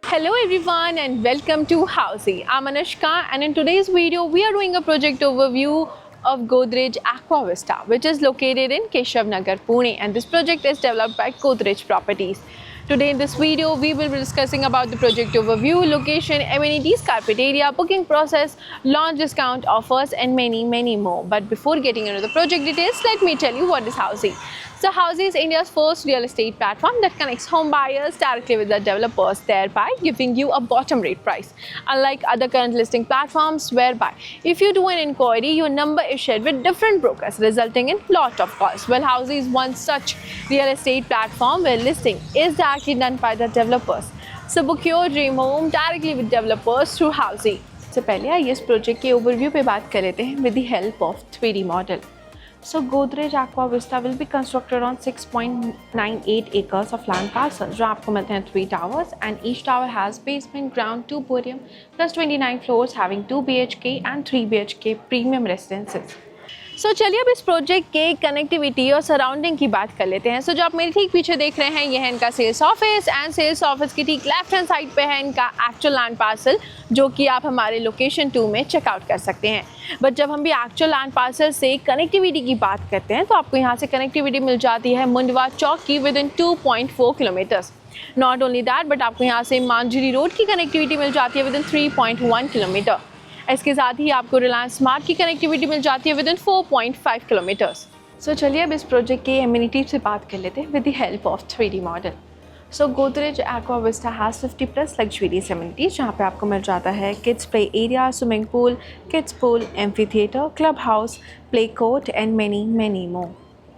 Hello everyone and welcome to Housey. I'm Anushka and in today's video we are doing a project overview of Godrej Aqua Vista, which is located in Keshav Nagar, Pune, and this project is developed by Godrej Properties. Today in this video we will be discussing about the project overview, location, amenities, carpet area, booking process, launch discount offers and many more. But before getting into the project details, let me tell you what is Housey. So Housey is India's first real estate platform that connects home buyers directly with the developers, thereby giving you a bottom rate price. Unlike other current listing platforms whereby if you do an inquiry, your number is shared with different brokers, resulting in lot of calls. Well, Housey is one such real estate platform where listing is directly done by the developers. So book your dream home directly with developers through Housey. So पहले आइए इस project के overview पे बात कर लेते हैं with the help of 3D model. So Godrej Aqua Vista will be constructed on 6.98 acres of land parcel जो आपको मिलते हैं 3 towers and each tower has basement, ground, 2 podium plus 29 floors having 2 BHK and 3 BHK premium residences. सो चलिए अब इस project के connectivity और surrounding की बात कर लेते हैं. सो जो आप मेरे ठीक पीछे देख रहे हैं ये है इनका sales office and sales office की ठीक लेफ्ट हैंड साइड पे है इनका एक्चुअल लैंड पार्सल जो कि आप हमारे लोकेशन 2 में चेकआउट कर सकते हैं. बट जब हम भी एक्चुअल लैंड पार्सल से कनेक्टिविटी की बात करते हैं तो आपको यहाँ से कनेक्टिविटी मिल जाती है मुंडवा चौक की with in 2.4 kilometres. Not only that but आपको यहाँ से मांझरी रोड की कनेक्टिविटी मिल जाती है विद इन 3.1 किलोमीटर. इसके साथ ही आपको रिलायंस स्मार्ट की कनेक्टिविटी मिल जाती है विद इन 4.5 किलोमीटर्स. सो चलिए अब इस प्रोजेक्ट के एमिनिटीज से बात कर लेते हैं with the help of 3D model. So Godrej Aqua Vista has 50+ luxurious amenities जहाँ पे आपको मिल जाता है kids play area, swimming pool, kids pool, amphi theatre, club house, play court and many more.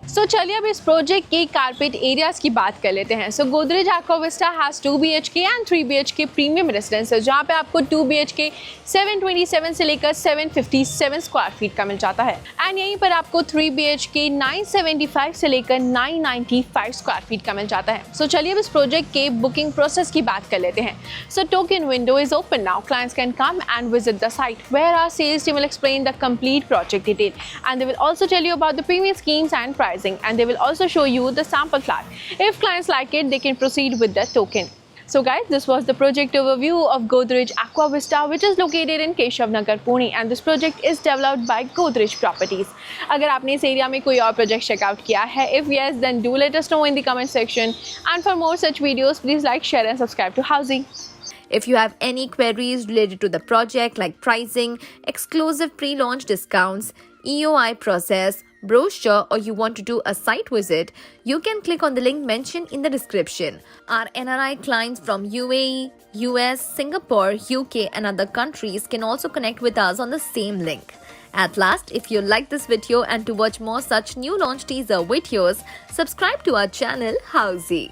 सो चलिए अब इस प्रोजेक्ट के कारपेट एरियाज की बात कर लेते हैं. So Godrej Aqua Vista has 2 BHK and 3 BHK premium residences जहाँ पे आपको 2 BHK 727 से लेकर 757 स्क्वायर फीट का मिल जाता है एंड यहीं पर आपको 3 BHK 975 से लेकर 995 स्क्वायर फीट का मिल जाता है. सो चलिए अब इस प्रोजेक्ट के बुकिंग प्रोसेस की बात कर लेते हैं. So token window is open now. Clients can come and visit the site where our sales team will explain the complete project detail and they will also tell you about the premium schemes and pricing, and they will also show you the sample flat. If clients like it, they can proceed with the token. So guys, this was the project overview of Godrej Aqua Vista, which is located in Keshav Nagar, Pune, and this project is developed by Godrej Properties. अगर आपने इस area में कोई और project checkout किया है, if yes, then do let us know in the comment section. And for more such videos, please like, share, and subscribe to Housey. If you have any queries related to the project like pricing, exclusive pre-launch discounts, EOI process, brochure, or you want to do a site visit, you can click on the link mentioned in the description. Our NRI clients from UAE, US, Singapore, UK and other countries can also connect with us on the same link. At last, if you like this video and to watch more such new launch teaser videos, subscribe to our channel Housey.